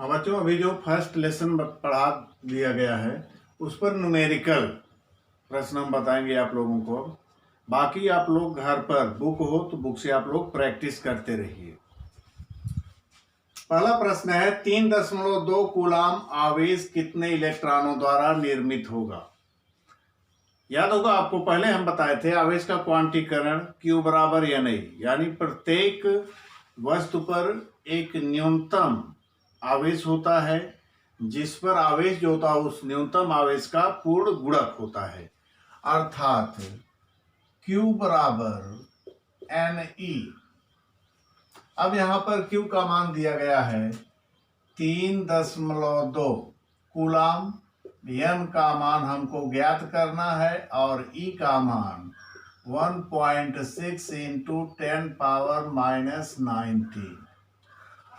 हाँ बच्चों, अभी जो फर्स्ट लेसन पढ़ा दिया गया है उस पर न्यूमेरिकल प्रश्न हम बताएंगे आप लोगों को। बाकी आप लोग घर पर बुक हो तो बुक से आप लोग प्रैक्टिस करते रहिए। पहला प्रश्न है 3.2 कूलाम आवेश कितने इलेक्ट्रॉनों द्वारा निर्मित होगा। याद होगा आपको, पहले हम बताए थे आवेश का क्वांटीकरण Q बराबर या नहीं, यानी प्रत्येक वस्तु पर एक न्यूनतम आवेश होता है जिस पर आवेश जो होता है उस न्यूनतम आवेश का पूर्ण गुणक होता है, अर्थात Q बराबर Ne। अब यहां पर Q का मान दिया गया है 3.2 कूलाम, N का मान हमको ज्ञात करना है और E का मान 1.6 इंटू 10⁻⁻⁹।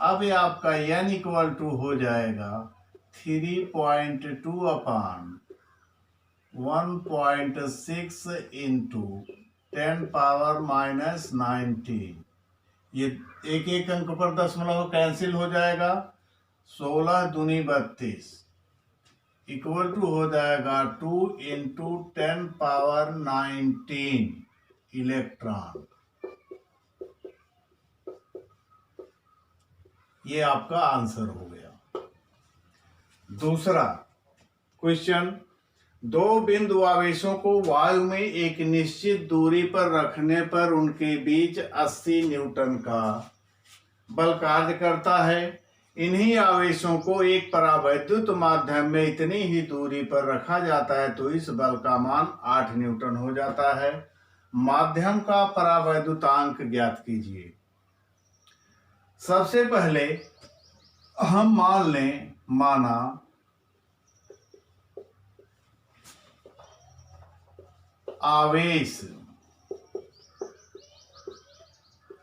अब ये आपका n इक्वल टू हो जाएगा 3.2 अपान 1.6 इंटू 10⁻⁻⁹। ये एक एक अंक पर दशमलव कैंसिल हो जाएगा, 16 दूनी 32 इक्वल टू हो जाएगा 2 इंटू 10⁻⁹ इलेक्ट्रॉन। ये आपका आंसर हो गया। दूसरा क्वेश्चन, दो बिंदु आवेशों को वायु में एक निश्चित दूरी पर रखने पर उनके बीच 80 न्यूटन का बल कार्य करता है। इन्हीं आवेशों को एक परावैद्युत माध्यम में इतनी ही दूरी पर रखा जाता है तो इस बल का मान 8 न्यूटन हो जाता है। माध्यम का परावैद्युतांक ज्ञात कीजिए। सबसे पहले हम मान लें, माना आवेश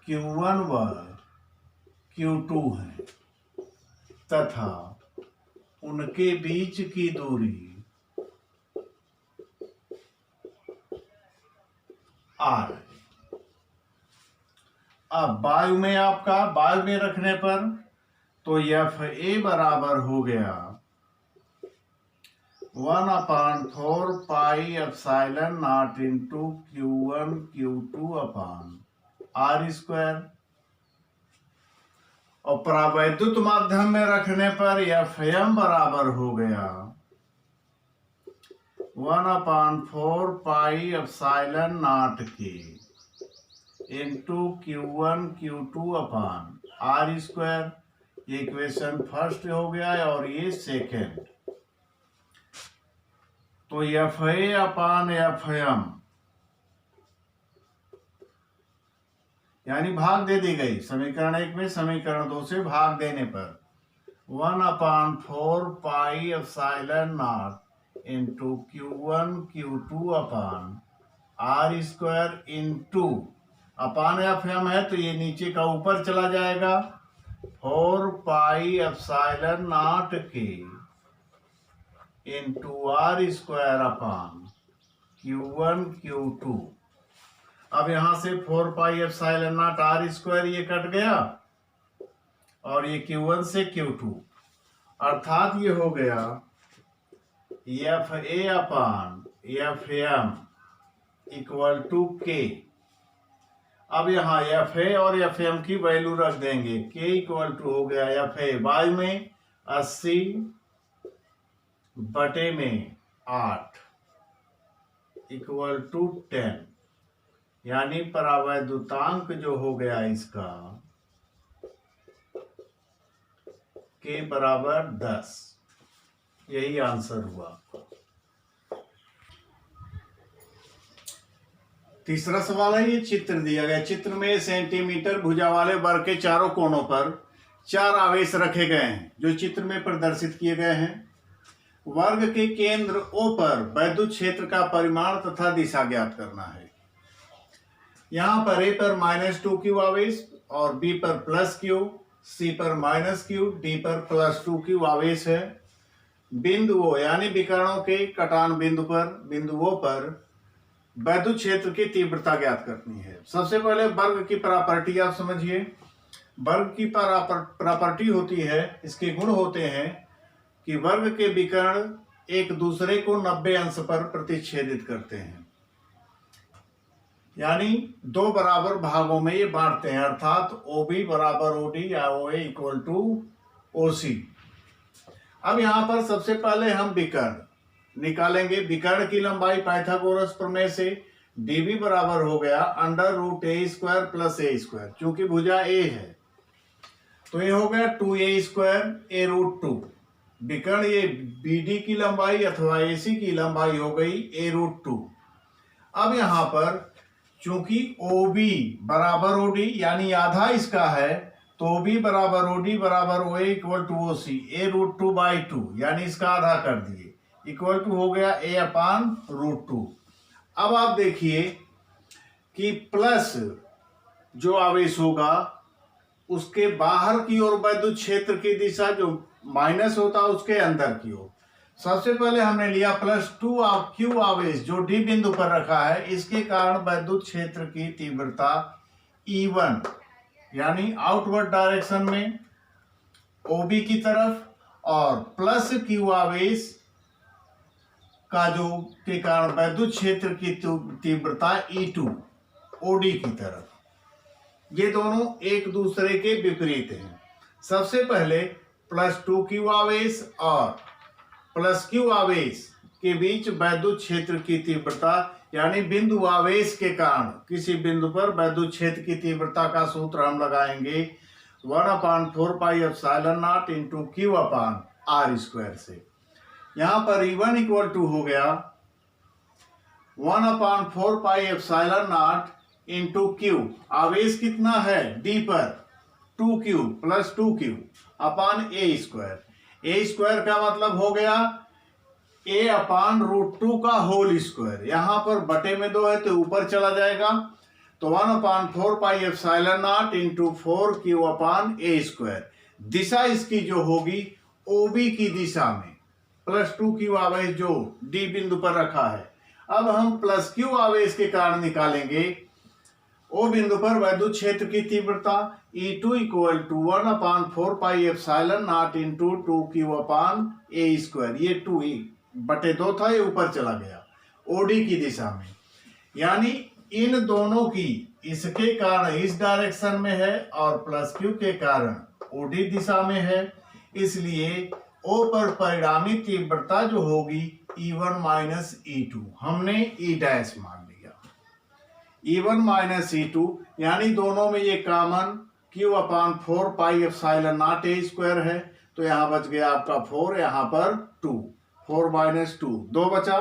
Q1 व Q2 है तथा उनके बीच की दूरी R है। अब वायु में रखने पर तो FA बराबर हो गया 1/4 pi epsilon not into Q1 Q2 upon R²। और परावैद्युत माध्यम में रखने पर FM बराबर हो गया 1/4 पाई एप्सिलॉन नॉट के इंटू Q1 Q2 अपान R²। ये इक्वेशन फर्स्ट हो गया और ये सेकेंड। तो FA अपान FM यानी भाग दे दी गई समीकरण 1 में, समीकरण 2 से भाग देने पर 1/4 pi epsilon not into Q1 Q2 upon R² into upon FM है तो ये नीचे का ऊपर चला जाएगा 4 पाई एप्सिलॉन नॉट के इंटू R² अपान Q1 Q2। अब यहां से 4 पाई एप्सिलॉन नॉट R² ये कट गया और ये Q1 से Q2, अर्थात ये हो गया FA upon FM equal to K। अब यहाँ FA और FM की वैल्यू रख देंगे। K इक्वल टू हो गया FA वायु में 80 बटे में 8 इक्वल टू 10, यानी परावैद्युतांक जो हो गया इसका K बराबर 10। यही आंसर हुआ। तीसरा सवाल है, ये चित्र दिया गया। चित्र में सेंटीमीटर भुजा वाले वर्ग के चारों कोनों पर 4 आवेश रखे गए हैं जो चित्र में प्रदर्शित किए गए हैं। वर्ग के केंद्र O पर वैद्युत क्षेत्र का परिमाण तथा दिशा ज्ञात करना है। यहाँ पर A पर -2Q आवेश और B पर +Q, C पर -Q, D पर +2Q आवेश है। बिंदु O यानी विकर्णों के कटान बिंदु O पर वैद्युत क्षेत्र की तीव्रता ज्ञात करनी है। सबसे पहले वर्ग की प्रॉपर्टी आप समझिए। वर्ग की प्रॉपर्टी होती है, इसके गुण होते हैं कि वर्ग के विकर्ण एक दूसरे को 90 अंश पर प्रतिच्छेदित करते हैं, यानी दो बराबर भागों में ये बांटते हैं, अर्थात OB बराबर OD या OA इक्वल टू OC। अब यहाँ पर सबसे पहले हम विकर्ण निकालेंगे। विकर्ण की लंबाई पाइथागोरस प्रमेय से dB बराबर हो गया √a² प्लस a²। चूंकि भुजा A है तो ये हो गया 2a² a√2। विकर्ण ये BD की लंबाई अथवा AC की लंबाई हो गई a√2। अब यहाँ पर चूंकि OB बराबर OD यानी आधा इसका है, तो OB बराबर OD बराबर OA equal to OC a√2/2 यानी इसका आधा कर दिए, इक्वल टू हो गया a/√2। अब आप देखिए कि प्लस जो आवेश होगा उसके बाहर की ओर वैद्युत क्षेत्र की दिशा, जो माइनस होता है उसके अंदर की ओर। सबसे पहले हमने लिया +2q आवेश जो D बिंदु पर रखा है, इसके कारण वैद्युत क्षेत्र की तीव्रता E1 यानी आउटवर्ड डायरेक्शन में OB की तरफ, और +q आवेश का जो के कारण वैद्युत क्षेत्र की तीव्रता E2 OD की तरफ। ये दोनों एक दूसरे के विपरीत हैं। सबसे पहले +2q आवेश और +q आवेश के बीच वैद्युत क्षेत्र की तीव्रता यानी बिंदु आवेश के कारण किसी बिंदु पर वैद्युत क्षेत्र की तीव्रता का सूत्र हम लगाएंगे 1/4πε0 × q/r² से। यहाँ पर E1 इक्वल टू हो गया 1/4πε0 × q। आवेश कितना है D पर 2q + 2q अपान a²। a² का मतलब हो गया a/√2 का होल स्क्वायर। यहाँ पर बटे में 2 है तो ऊपर चला जाएगा, तो 1/4πε0 × 4q/a²। दिशा इसकी जो होगी OB की दिशा में, +2q आवेश जो D बिंदु पर रखा है। अब हम +q आवेश के कारण निकालेंगे O बिंदु पर वैद्युत क्षेत्र की तीव्रता E2 इक्वल टू 1/4πε0 × 2q/a²। ये 2/2 था, ये ऊपर चला गया OD की दिशा में, यानी इन दोनों की इसके कारण इस डायरेक्शन में है और +q के कारण OD दिशा में है, इसलिए O पर परिणामी तीव्रता जो होगी E1 - E2 हमने E' मान लिया। E1 - E2 यानी दोनों में ये कॉमन q/4πε0 a² है, तो यहाँ बच गया आपका 4, यहाँ पर 2, 4 - 2 2 बचा,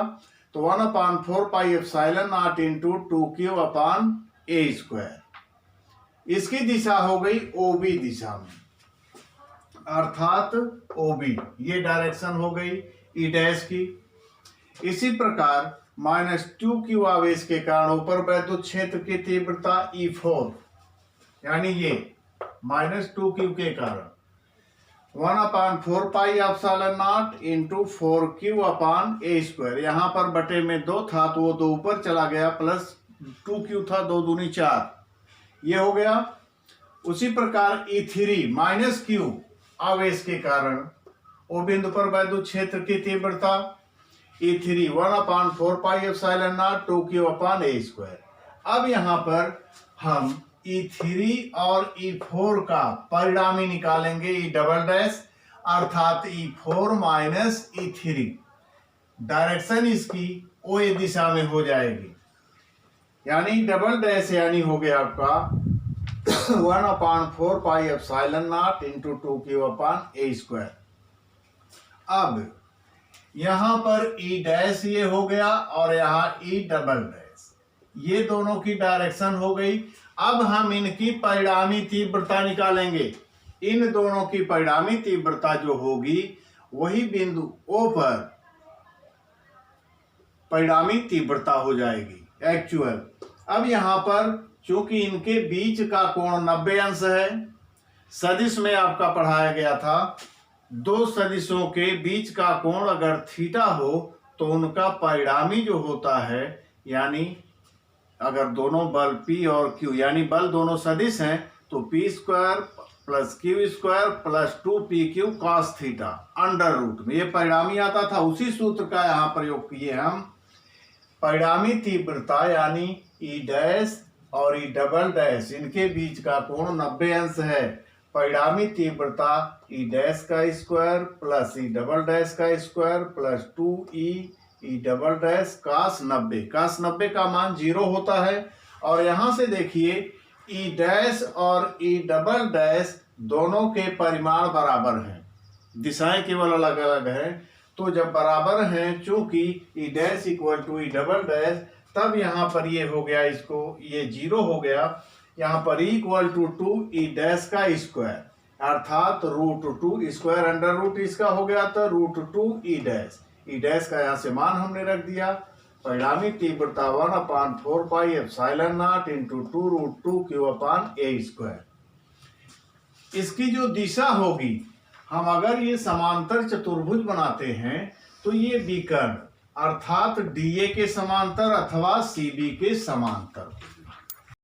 तो 1/4πε0 × 2q/a²। इसकी दिशा हो गई OB दिशा में, अर्थात OB ये डायरेक्शन हो गई E' की। इसी प्रकार -2q आवेश के कारण ऊपर वैद्युत क्षेत्र की तीव्रता E4 यानी ये -2q के कारण 1/4πε0 × 4q/a²। यहाँ पर बटे में 2 था तो वो 2 ऊपर चला गया, +2q था, 2 दूनी 4, ये हो गया। उसी प्रकार E3 -q आवेश के कारण O बिंदु पर वैद्युत क्षेत्र की तीव्रता E3 1/4πε0 2q/a²। अब यहाँ पर हम E3 और E4 का परिणामी निकालेंगे E', अर्थात E4 - E3। डायरेक्शन इसकी OA दिशा में हो जाएगी, यानी डबल यानी हो गया आपका 1/4πε0 × 2q/a²। अब यहाँ पर E' ये हो गया और यहाँ E', ये दोनों की डायरेक्शन हो गई। अब हम इनकी परिणामी तीव्रता निकालेंगे। इन दोनों की परिणामी तीव्रता जो होगी वही बिंदु O पर परिणामी तीव्रता हो जाएगी एक्चुअल। अब यहाँ पर चूंकि इनके बीच का कोण 90 अंश है, सदिश में आपका पढ़ाया गया था, दो सदिशों के बीच का कोण अगर थीटा हो तो उनका परिणामी जो होता है, यानी अगर दोनों बल P और Q यानी बल दोनों सदिश हैं तो P² plus Q square plus 2pq cos theta under root में। ये परिणामी आता था, उसी सूत्र का यहाँ प्रयोग किए हम। परिणामी तीव्रता यानी ई डैश और ई डबल डैश, इनके बीच का कोण 90 अंश है। परिणामी तीव्रता ई डैश का square plus E double dash का square plus 2e E double dash cos 90। Cos 90 का मान 0 होता है। और यहाँ से देखिए ई डैश और ई डबल डैश दोनों के परिमाण बराबर हैं, दिशाएं केवल अलग अलग हैं। तो जब बराबर हैं, चूंकि E dash equal to E double dash, तब यहाँ पर ये हो गया, इसको ये 0 हो गया। यहाँ पर इक्वल टू 2e डैश का स्क्वायर, अर्थात √2 स्क्वायर अंडर रूट इसका हो गया, तो √2e डैश। ई डैश का यहाँ से मान हमने रख दिया। परिणामी तीव्रता 1/4 pi epsilon not into 2√2q/a²। इसकी जो दिशा होगी, हम अगर ये समांतर चतुर्भुज बनाते हैं तो ये विकर्ण अर्थात DA के समांतर अथवा CB के समांतर